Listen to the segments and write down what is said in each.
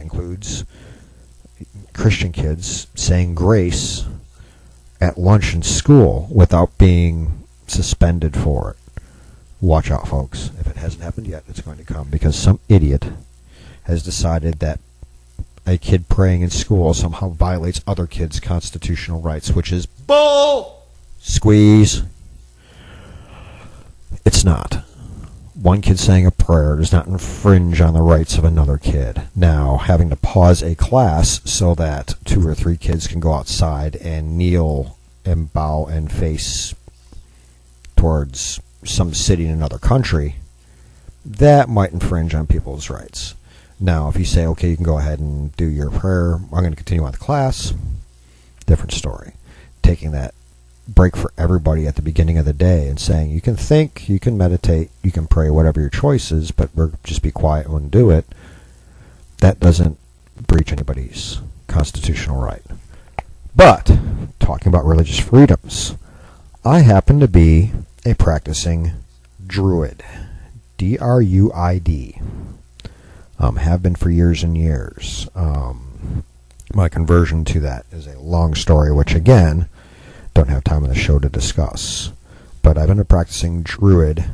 includes Christian kids saying grace at lunch in school without being suspended for it. Watch out, folks. If it hasn't happened yet, it's going to come, because some idiot has decided that a kid praying in school somehow violates other kids' constitutional rights, which is bull squeeze. It's not. One kid saying a prayer does not infringe on the rights of another kid. Now, having to pause a class so that 2 or 3 kids can go outside and kneel and bow and face towards some city in another country, that might infringe on people's rights. Now, if you say, okay, you can go ahead and do your prayer, I'm going to continue on the class, different story. Taking that break for everybody at the beginning of the day and saying, you can think, you can meditate, you can pray, whatever your choice is, but just be quiet when do it, that doesn't breach anybody's constitutional right. But, talking about religious freedoms, I happen to be a practicing druid. D-R-U-I-D. Have been for years and years. My conversion to that is a long story, which again, don't have time on the show to discuss. But I've been a practicing druid,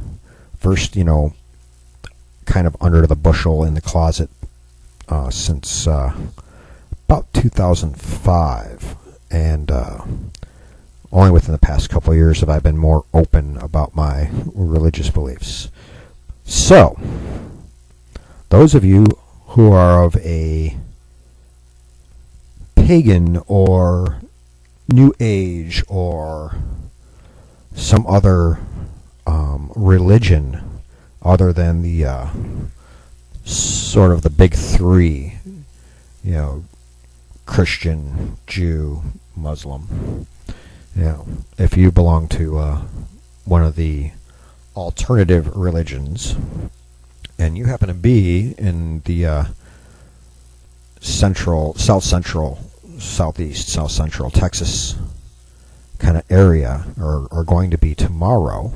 first, kind of under the bushel in the closet since about 2005. And only within the past couple of years have I been more open about my religious beliefs. So, those of you who are of a pagan or New Age or some other religion other than the sort of the big three, Christian, Jew, Muslim. If you belong to one of the alternative religions, and you happen to be in the south central Texas kind of area, or are going to be tomorrow,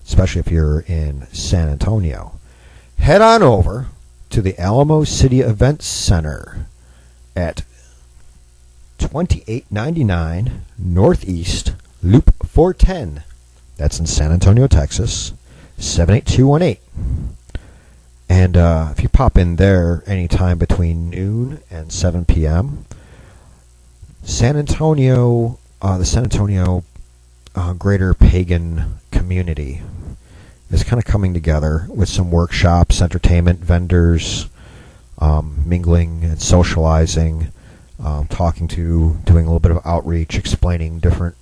especially if you're in San Antonio, head on over to the Alamo City Event Center at 2899 Northeast Loop 410. That's in San Antonio, Texas, 78218. And if you pop in there anytime between noon and 7 p.m., the San Antonio greater pagan community is kind of coming together with some workshops, entertainment, vendors, mingling and socializing, doing a little bit of outreach, explaining different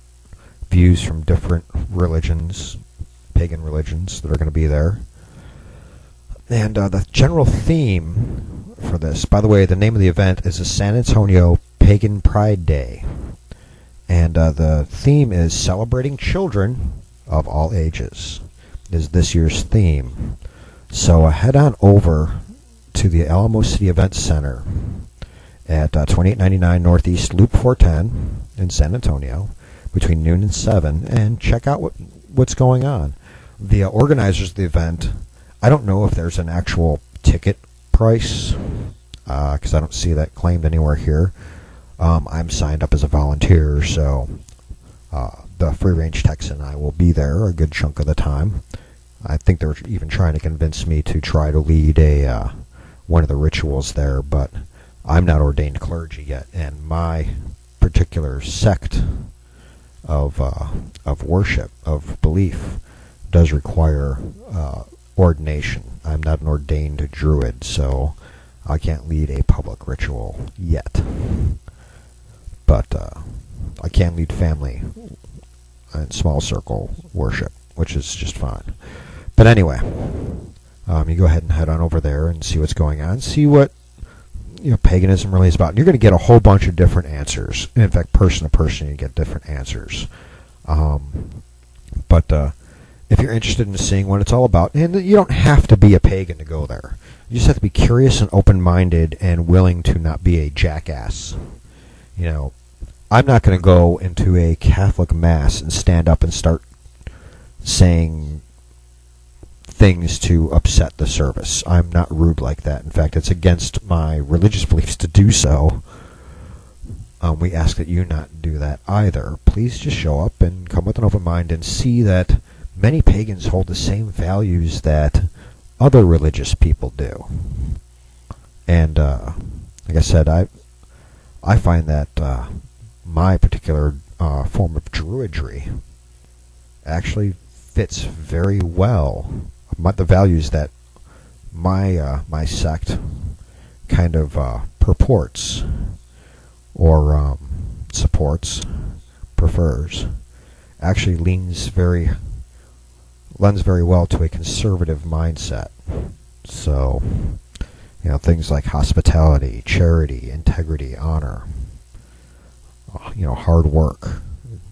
views from different religions, pagan religions that are going to be there. And the general theme for this, by the way, the name of the event is the San Antonio Pagan Pride Day. And the theme is celebrating children of all ages, is this year's theme. So head on over to the Alamo City Event Center at 2899 Northeast Loop 410 in San Antonio between noon and 7 and check out what's going on. The organizers of the event, I don't know if there's an actual ticket price because I don't see that claimed anywhere here. I'm signed up as a volunteer, so the Free Range Texan and I will be there a good chunk of the time. I think they're even trying to convince me to try to lead one of the rituals there, but I'm not ordained clergy yet, and my particular sect of worship, of belief, does require ordination. I'm not an ordained druid, so I can't lead a public ritual yet. But I can lead family and small circle worship, which is just fine. But anyway, you go ahead and head on over there and see what's going on. See what paganism really is about. And you're going to get a whole bunch of different answers. In fact, person to person, you get different answers. But if you're interested in seeing what it's all about, and you don't have to be a pagan to go there. You just have to be curious and open-minded and willing to not be a jackass. I'm not going to go into a Catholic mass and stand up and start saying things to upset the service. I'm not rude like that. In fact, it's against my religious beliefs to do so. We ask that you not do that either. Please just show up and come with an open mind and see that many pagans hold the same values that other religious people do. And like I said, I find that my particular form of druidry actually fits very well the values that my sect kind of purports or supports, prefers, actually lends very well to a conservative mindset. So, things like hospitality, charity, integrity, honor, hard work,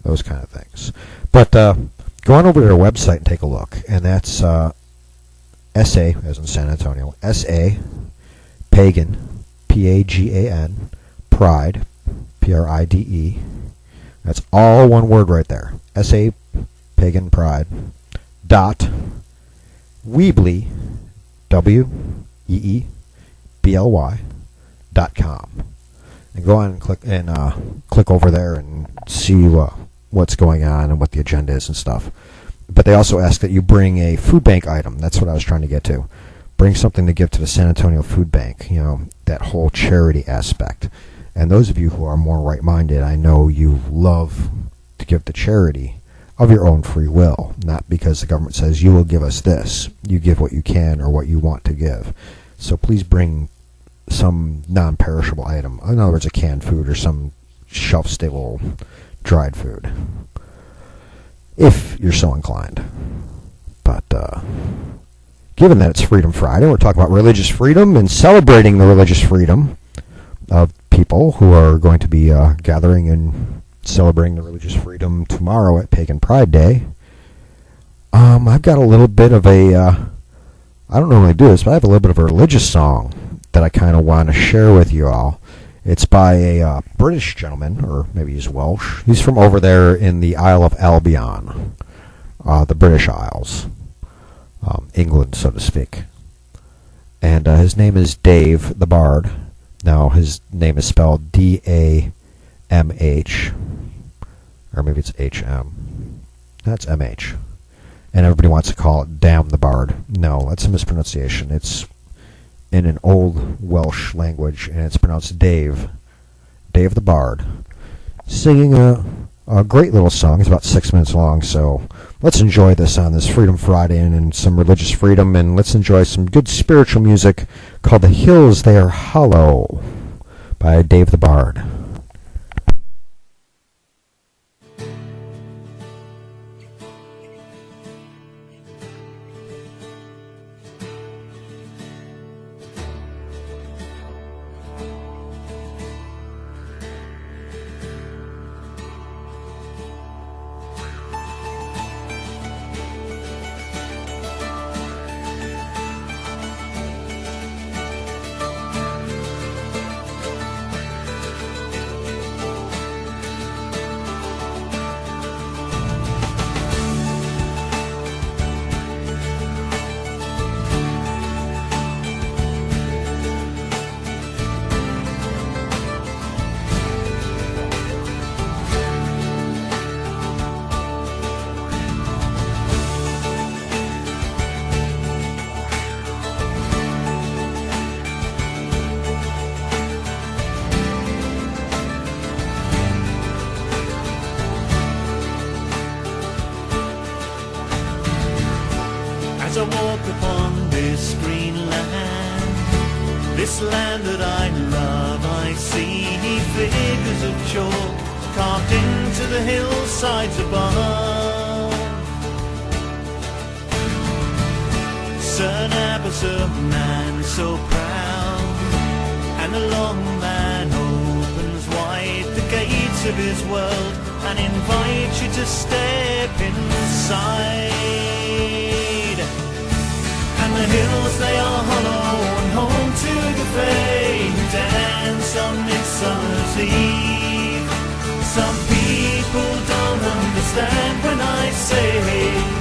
those kind of things. But go on over to their website and take a look, and that's SA, as in San Antonio, SA, Pagan, Pagan, Pride, Pride. That's all one word right there. SA, Pagan, Pride, dot, Weebly, WEEBLY.com. And go on and click over there and see what's going on and what the agenda is and stuff. But they also ask that you bring a food bank item. That's what I was trying to get to. Bring something to give to the San Antonio Food Bank, that whole charity aspect. And those of you who are more right-minded, I know you love to give to charity of your own free will, not because the government says you will give us this. You give what you can or what you want to give. So please bring some non-perishable item. In other words, a canned food or some shelf-stable dried food, if you're so inclined. But given that it's Freedom Friday, we're talking about religious freedom and celebrating the religious freedom of people who are going to be gathering and celebrating the religious freedom tomorrow at Pagan Pride Day. I've got a little bit of a, I don't normally do this, but I have a little bit of a religious song that I kind of want to share with you all. It's by a British gentleman, or maybe he's Welsh. He's from over there in the Isle of Albion, the British Isles, England, so to speak. And his name is Dave the Bard. Now, his name is spelled D-A-M-H, or maybe it's H-M. That's M-H. And everybody wants to call it Damn the Bard. No, that's a mispronunciation. It's in an old Welsh language, and it's pronounced Dave the Bard, singing a great little song. It's about 6 minutes long, so let's enjoy this on this Freedom Friday and some religious freedom, and let's enjoy some good spiritual music called The Hills They Are Hollow by Dave the Bard. As I walk upon this green land, this land that I love, I see figures of chalk carved into the hillsides above. Sir Nabas, a man so proud, and the long man opens wide the gates of his world and invites you to step inside. And the hills, they are hollow and home to the fae who dance on Midsummer's Eve. Some people don't understand when I say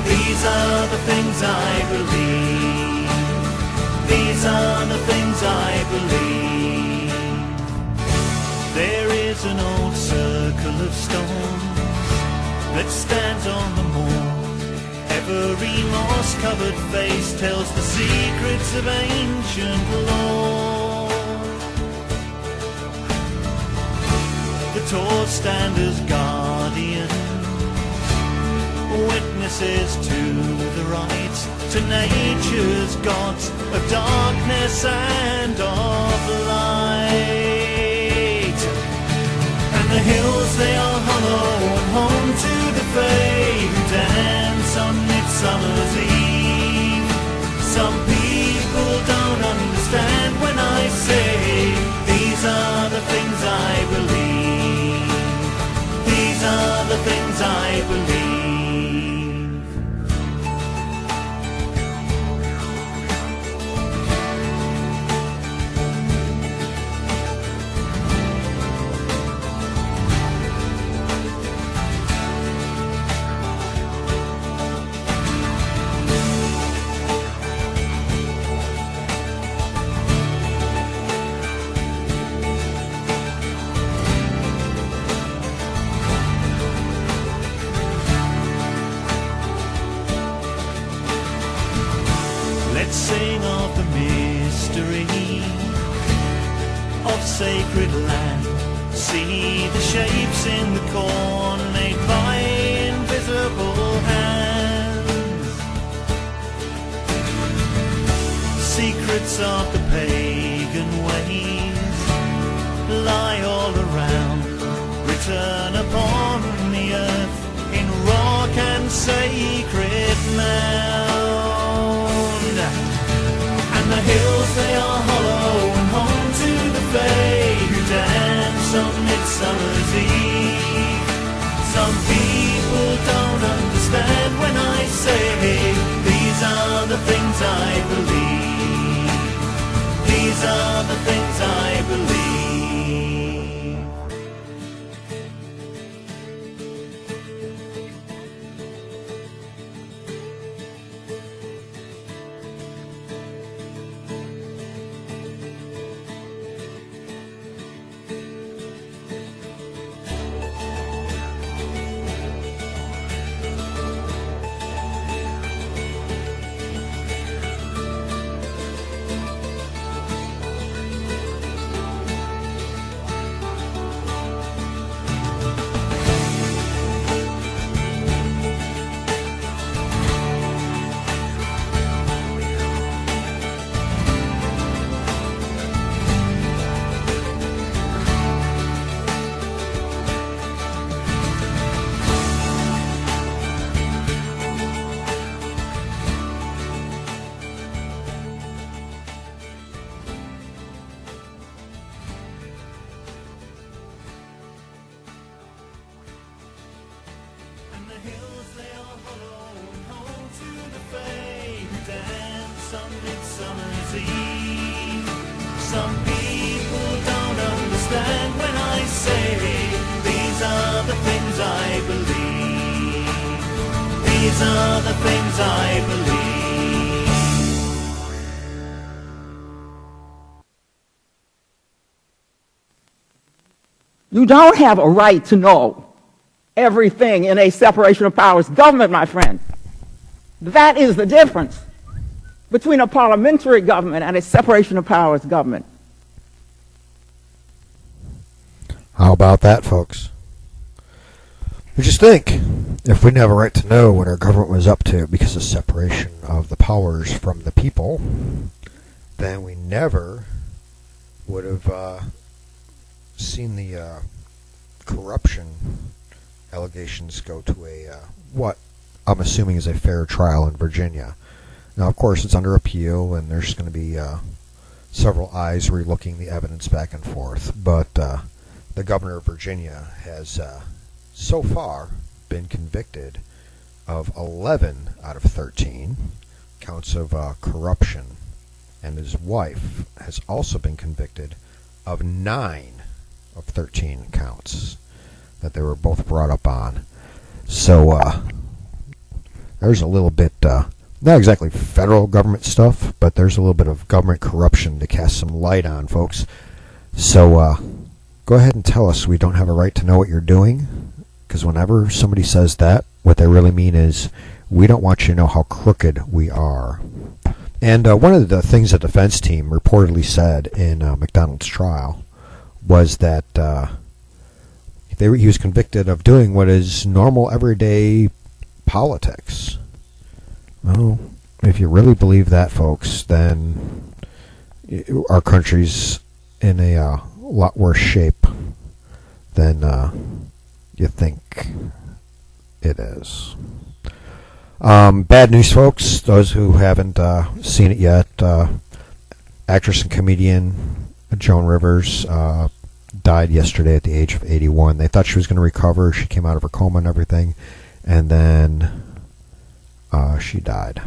these These are the things I believe. These are the things I believe. There is an old circle of stone that stands on the moor. Every moss-covered face tells the secrets of ancient lore. The tall stand as guardian, witnesses to the rights, to nature's gods of darkness and of light. And the hills, they are hollow and home to the fae who dance on Midsummer's Eve. Some people don't understand when I say these are the things I believe. These are the things I believe. Sing of the mystery of sacred land. See the shapes in the corn made by invisible hands. Secrets of the pagan ways lie all around, written upon the earth in rock and sacred mound. And the hills, they are hollow and home to the fae who dance on Midsummer's Eve. Some people don't understand when I say these are the things I believe. These are the things I believe. Some people don't understand when I say these are the things I believe. These are the things I believe. You don't have a right to know everything in a separation of powers government, my friend. That is the difference between a parliamentary government and a separation of powers government. How about that, folks? We just think if we didn't have a right to know what our government was up to because of separation of the powers from the people, then we never would have seen the corruption allegations go to a what I'm assuming is a fair trial in Virginia. Now, of course, it's under appeal, and there's going to be several eyes relooking the evidence back and forth. But the governor of Virginia has so far been convicted of 11 out of 13 counts of corruption, and his wife has also been convicted of 9 of 13 counts that they were both brought up on. So there's a little bit, not exactly federal government stuff, but there's a little bit of government corruption to cast some light on, folks. So go ahead and tell us we don't have a right to know what you're doing, because whenever somebody says that, what they really mean is we don't want you to know how crooked we are. And one of the things the defense team reportedly said in McDonald's trial was that he was convicted of doing what is normal, everyday politics. Well, if you really believe that, folks, then our country's in a lot worse shape than you think it is. Bad news, folks. Those who haven't seen it yet, actress and comedian Joan Rivers died yesterday at the age of 81. They thought she was going to recover. She came out of her coma and everything, and then she died.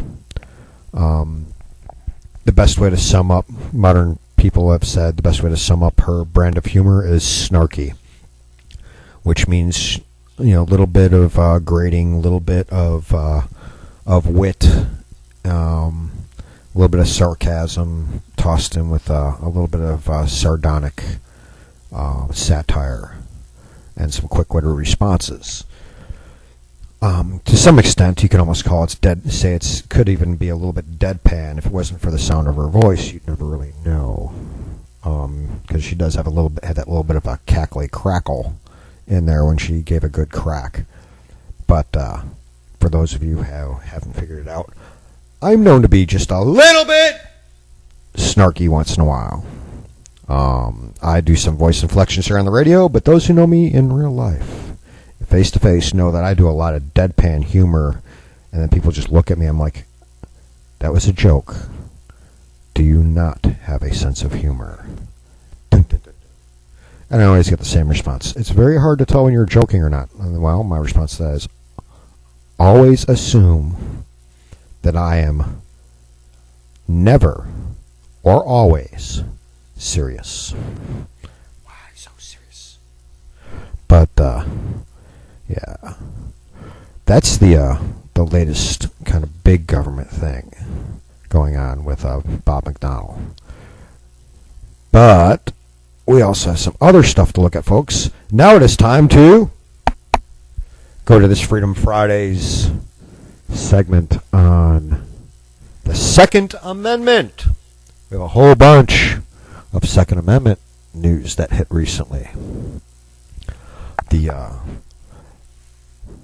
The best way to sum up, modern people have said, the best way to sum up her brand of humor is snarky, which means, a little bit of grating, a little bit of wit, a little bit of sarcasm tossed in with a little bit of sardonic satire and some quick-witted responses. To some extent, you can almost call it could even be a little bit deadpan. If it wasn't for the sound of her voice, you'd never really know, because she does have had that little bit of a cackly crackle in there when she gave a good crack. But for those of you who haven't figured it out, I'm known to be just a little bit snarky once in a while. I do some voice inflections here on the radio, but those who know me in real life, face to face, know that I do a lot of deadpan humor, and then people just look at me. I'm like, that was a joke. Do you not have a sense of humor? Dun, dun, dun. And I always get the same response. It's very hard to tell when you're joking or not. Well, my response to that is, always assume that I am never or always serious. Why so serious? But, yeah, that's the latest kind of big government thing going on with Bob McDonnell. But we also have some other stuff to look at, folks. Now it is time to go to this Freedom Fridays segment on the Second Amendment. We have a whole bunch of Second Amendment news that hit recently.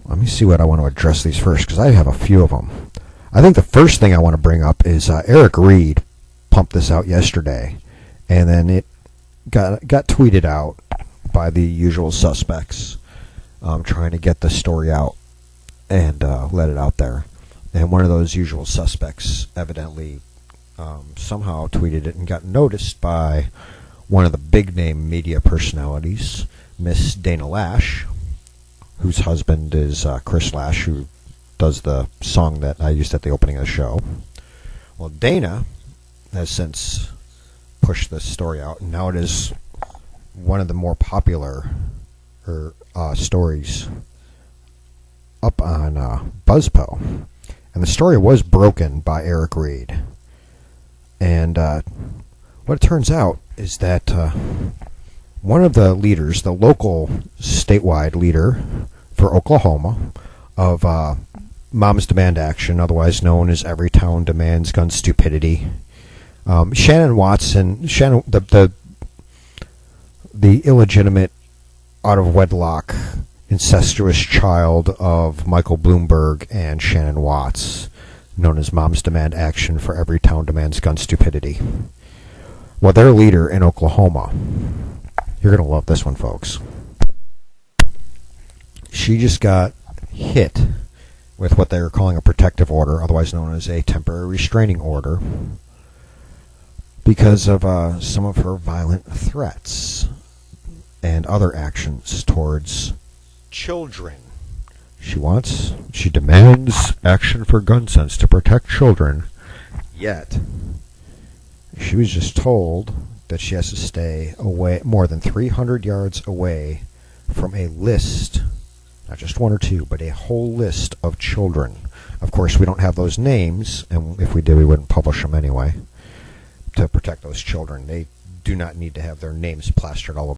Let me see what I want to address these first, because I have a few of them. I think the first thing I want to bring up is Eric Reed pumped this out yesterday, and then it got tweeted out by the usual suspects, trying to get the story out and let it out there. And one of those usual suspects evidently somehow tweeted it and got noticed by one of the big-name media personalities, Miss Dana Lash, whose husband is Chris Lash, who does the song that I used at the opening of the show. Well, Dana has since pushed this story out, and now it is one of the more popular stories up on BuzzPo. And the story was broken by Eric Reed. And what it turns out is that one of the leaders, the local statewide leader for Oklahoma of Moms Demand Action, otherwise known as Every Town Demands Gun Stupidity, Shannon Watson, the illegitimate, out-of-wedlock, incestuous child of Michael Bloomberg and Shannon Watts, known as Moms Demand Action for Every Town Demands Gun Stupidity. Well, their leader in Oklahoma, you're going to love this one, folks. She just got hit with what they were calling a protective order, otherwise known as a temporary restraining order, because of some of her violent threats and other actions towards children. She demands action for gun sense to protect children, yet she was just told that she has to stay away more than 300 yards away from a list, not just one or two, but a whole list of children Of course, we don't have those names, and if we did, we wouldn't publish them anyway to protect those children. They do not need to have their names plastered all over